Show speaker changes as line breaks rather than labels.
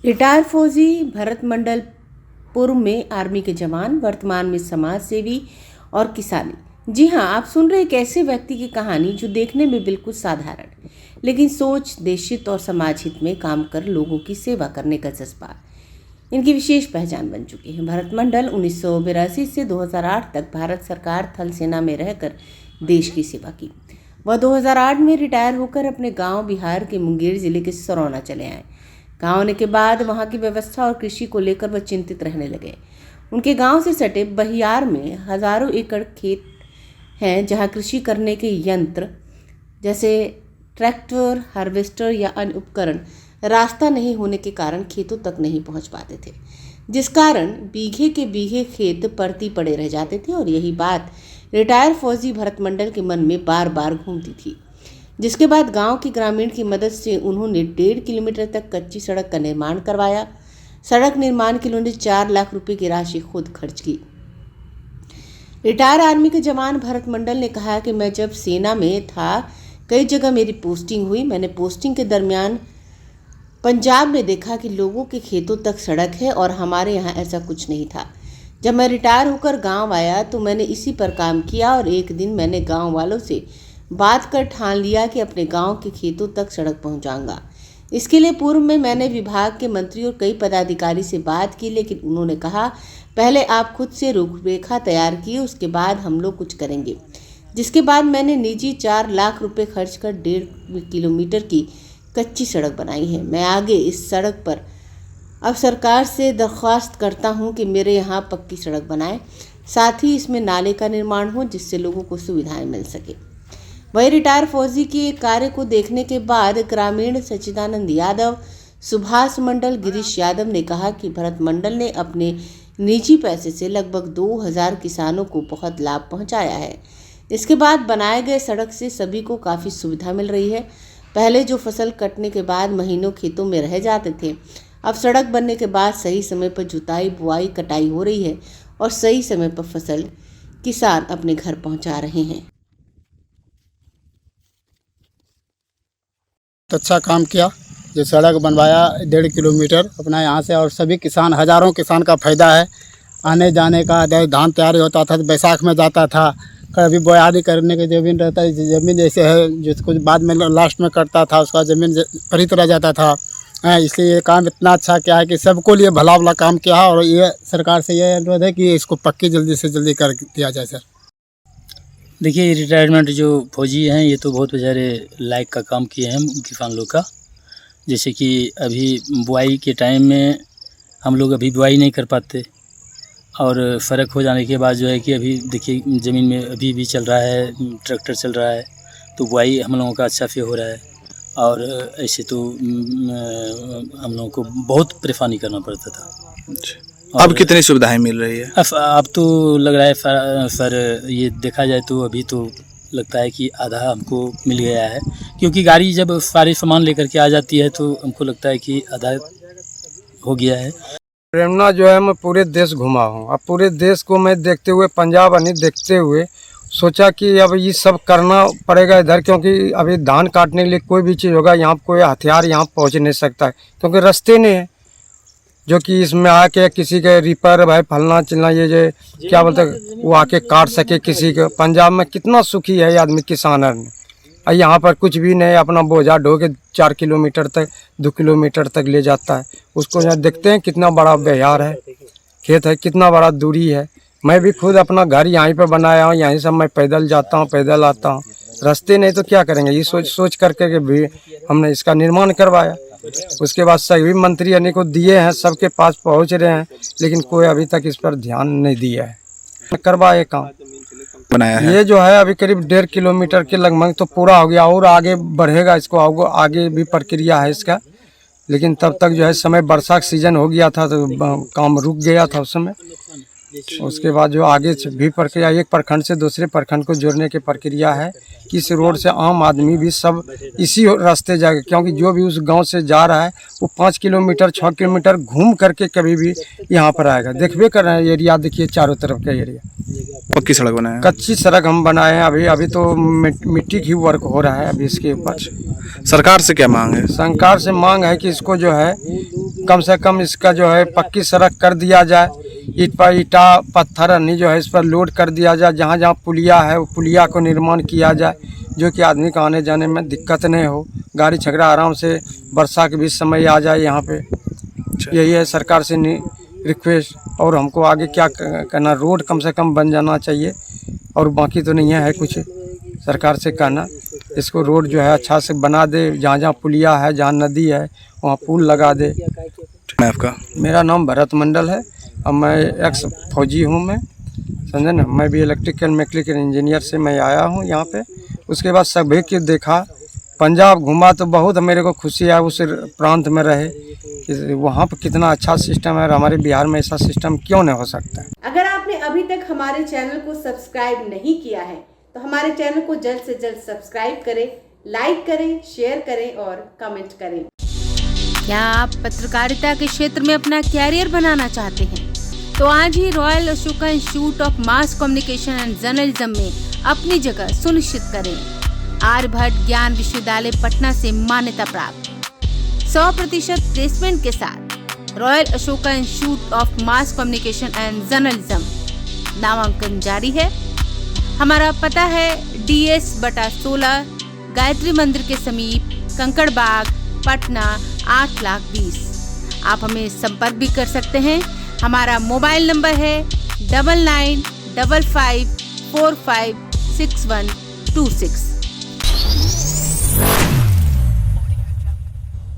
Retire फौजी भरत मंडल पूर्व में आर्मी के जवान, वर्तमान में समाज सेवी और किसानी। जी हाँ, आप सुन रहे एक ऐसे व्यक्ति की कहानी जो देखने में बिल्कुल साधारण, लेकिन सोच, देशहित और समाज हित में काम कर लोगों की सेवा करने का जज्बा इनकी विशेष पहचान बन चुकी है। भरत मंडल 1982 से 2008 तक भारत सरकार थल सेना में रहकर देश की सेवा की। वह 2008 में रिटायर होकर अपने गांव बिहार के मुंगेर जिले के सरौना चले आए। गांव आने के बाद वहां की व्यवस्था और कृषि को लेकर वह चिंतित रहने लगे। उनके गांव से सटे बहियार में हजारों एकड़ खेत हैं जहां कृषि करने के यंत्र जैसे ट्रैक्टर, हार्वेस्टर या अन्य उपकरण रास्ता नहीं होने के कारण खेतों तक नहीं पहुंच पाते थे, जिस कारण बीघे के बीघे खेत परती पड़े रह जाते थे। और यही बात रिटायर फौजी भरत मंडल के मन में बार बार घूमती थी, जिसके बाद गांव की ग्रामीण की मदद से उन्होंने 1.5 किलोमीटर तक कच्ची सड़क का निर्माण करवाया। सड़क निर्माण के लिए उन्होंने 4 लाख रुपए की राशि खुद खर्च की। रिटायर आर्मी के जवान भरत मंडल ने कहा कि मैं जब सेना में था, कई जगह मेरी पोस्टिंग हुई। मैंने पोस्टिंग के दरमियान पंजाब में देखा कि लोगों के खेतों तक सड़क है और हमारे यहाँ ऐसा कुछ नहीं था। जब मैं रिटायर होकर गांव आया तो मैंने इसी पर काम किया और एक दिन मैंने गांव वालों से बात कर ठान लिया कि अपने गांव के खेतों तक सड़क पहुंचाऊंगा। इसके लिए पूर्व में मैंने विभाग के मंत्री और कई पदाधिकारी से बात की, लेकिन उन्होंने कहा पहले आप खुद से रूपरेखा तैयार किए, उसके बाद हम लोग कुछ करेंगे। जिसके बाद मैंने निजी 4 लाख रुपए खर्च कर 1.5 किलोमीटर की कच्ची सड़क बनाई है। मैं आगे इस सड़क पर अब सरकार से दरख्वास्त करता हूं कि मेरे यहाँ पक्की सड़क बनाएं, साथ ही इसमें नाले का निर्माण हो जिससे लोगों को सुविधाएं मिल सके। वही रिटायर फौजी के कार्य को देखने के बाद ग्रामीण सच्चिदानंद यादव, सुभाष मंडल, गिरीश यादव ने कहा कि भरत मंडल ने अपने निजी पैसे से लगभग 2000 किसानों को बहुत लाभ पहुंचाया है। इसके बाद बनाए गए सड़क से सभी को काफ़ी सुविधा मिल रही है। पहले जो फसल कटने के बाद महीनों खेतों में रह जाते थे, अब सड़क बनने के बाद सही समय पर जुताई, बुआई, कटाई हो रही है और सही समय पर फसल किसान अपने घर पहुंचा रहे हैं।
अच्छा काम किया, जो सड़क बनवाया 1.5 किलोमीटर अपना यहाँ से, और सभी किसान, हज़ारों किसान का फ़ायदा है। आने जाने का, धान तैयारी होता था तो बैसाख में जाता था, कभी बोआरी करने की ज़मीन रहता है, ज़मीन जैसे है जिसको बाद में लास्ट में करता था उसका ज़मीन परित रह जाता था। इसलिए ये काम इतना अच्छा किया है कि सबको लिए भला भला काम किया है। और ये सरकार से ये अनुरोध है कि इसको पक्की जल्दी से जल्दी कर दिया जाए। सर
देखिए, रिटायरमेंट जो फौजी हैं ये तो बहुत बेचारे लायक का काम किए हैं किसान लोग का। जैसे कि अभी बुआई के टाइम में हम लोग अभी बुआई नहीं कर पाते, और फ़र्क हो जाने के बाद जो है कि अभी देखिए ज़मीन में अभी भी चल रहा है, ट्रैक्टर चल रहा है, तो बुआई हम लोगों का अच्छा से हो रहा है। और ऐसे तो हम लोगों को बहुत परेशानी करना पड़ता था।
अब कितनी सुविधाएं मिल रही है?
अब तो लग रहा है सर, ये देखा जाए तो अभी तो लगता है कि आधा हमको मिल गया है, क्योंकि गाड़ी जब सारे सामान लेकर के आ जाती है तो हमको लगता है कि आधा हो गया है।
प्रेरणा जो है, मैं पूरे देश घुमा हूँ। अब पूरे देश को मैं देखते हुए, पंजाब नहीं देखते हुए सोचा कि अब ये सब करना पड़ेगा इधर, क्योंकि अभी धान काटने के लिए कोई भी चीज़ होगा, यहाँ कोई हथियार यहाँ पहुँच नहीं सकता है, क्योंकि रास्ते नहीं है जो कि इसमें आके किसी के रीपर भाई फलना चिलना ये जो क्या बोलते वो आके काट सके किसी के। पंजाब में कितना सुखी है ये आदमी किसान ने, और यहाँ पर कुछ भी नहीं, अपना बोझा ढो के 4 किलोमीटर तक 2 किलोमीटर तक ले जाता है। उसको यहाँ देखते हैं कितना बड़ा बिहार है, खेत है, कितना बड़ा दूरी है। मैं भी खुद अपना घर यहीं पर बनाया हूँ, यहीं से मैं पैदल जाता हूँ, पैदल आता हूँ। रास्ते नहीं तो क्या करेंगे, ये सोच करके भी हमने इसका निर्माण करवाया। उसके बाद सभी मंत्री यानी को दिए हैं, सबके पास पहुँच रहे हैं, लेकिन कोई अभी तक इस पर ध्यान नहीं दिया है। करवाए काम
बनाया है।
ये जो है अभी करीब 1.5 किलोमीटर के लगभग तो पूरा हो गया, और आगे बढ़ेगा, इसको आगे भी प्रक्रिया है इसका। लेकिन तब तक जो है समय वर्षा का सीजन हो गया था तो काम रुक गया था उस समय। उसके बाद जो आगे भी प्रक्रिया, एक प्रखंड से दूसरे प्रखंड को जोड़ने की प्रक्रिया है कि इस रोड से आम आदमी भी सब इसी रास्ते जाएगा, क्योंकि जो भी उस गांव से जा रहा है वो 5 किलोमीटर 6 किलोमीटर घूम करके कभी भी यहाँ पर आएगा। देखबे कर रहे हैं एरिया, देखिए चारों तरफ का एरिया।
पक्की सड़क बनाए,
कच्ची सड़क हम बनाए हैं। अभी तो मिट्टी की वर्क हो रहा है अभी इसके ऊपर।
सरकार से क्या मांग है?
सरकार से मांग है कि इसको जो है कम से कम इसका जो है पक्की सड़क कर दिया जाए, ईट पर ईटा पत्थर अन्य जो है इस पर लोड कर दिया जाए, जहाँ जहाँ पुलिया है वो पुलिया को निर्माण किया जाए, जो कि आदमी को आने जाने में दिक्कत नहीं हो, गाड़ी छकड़ा आराम से वर्षा के बीच समय आ जाए यहाँ पे। यही है सरकार से रिक्वेस्ट। और हमको आगे क्या करना, रोड कम से कम बन जाना चाहिए, और बाकी तो नहीं है कुछ सरकार से कहना। इसको रोड जो है अच्छा से बना दे, जहाँ जहाँ पुलिया है, जहाँ नदी है वहाँ पुल लगा दे।
मैं आपका
मेरा नाम भरत मंडल है और मैं एक्स फौजी हूँ। मैं समझे ना, मैं भी इलेक्ट्रिकल मैकेनिकल इंजीनियर से मैं आया हूँ यहाँ पे। उसके बाद सभी के देखा, पंजाब घूमा तो बहुत मेरे को खुशी है उस प्रांत में रहे कि वहाँ पर कितना अच्छा सिस्टम है, और हमारे बिहार में ऐसा सिस्टम क्यों नहीं हो सकता है।
अगर आपने अभी तक हमारे चैनल को सब्सक्राइब नहीं किया है तो हमारे चैनल को जल्द से जल्द सब्सक्राइब करें, लाइक करें, शेयर करें और कमेंट करें। क्या आप पत्रकारिता के क्षेत्र में अपना कैरियर बनाना चाहते हैं? तो आज ही Royal Ashoka Institute of Mass Communication and Journalism में अपनी जगह सुनिश्चित करें। आर्यभट्ट ज्ञान विश्वविद्यालय पटना से मान्यता प्राप्त 100% प्लेसमेंट के साथ royal Ashoka Institute of Mass Communication and journalism नामांकन जारी है। हमारा पता है DS/16 गायत्री मंदिर के समीप, कंकड़ बाग, पटना 8,20,000। आप हमें संपर्क भी कर सकते हैं। हमारा मोबाइल नंबर है 9955456126।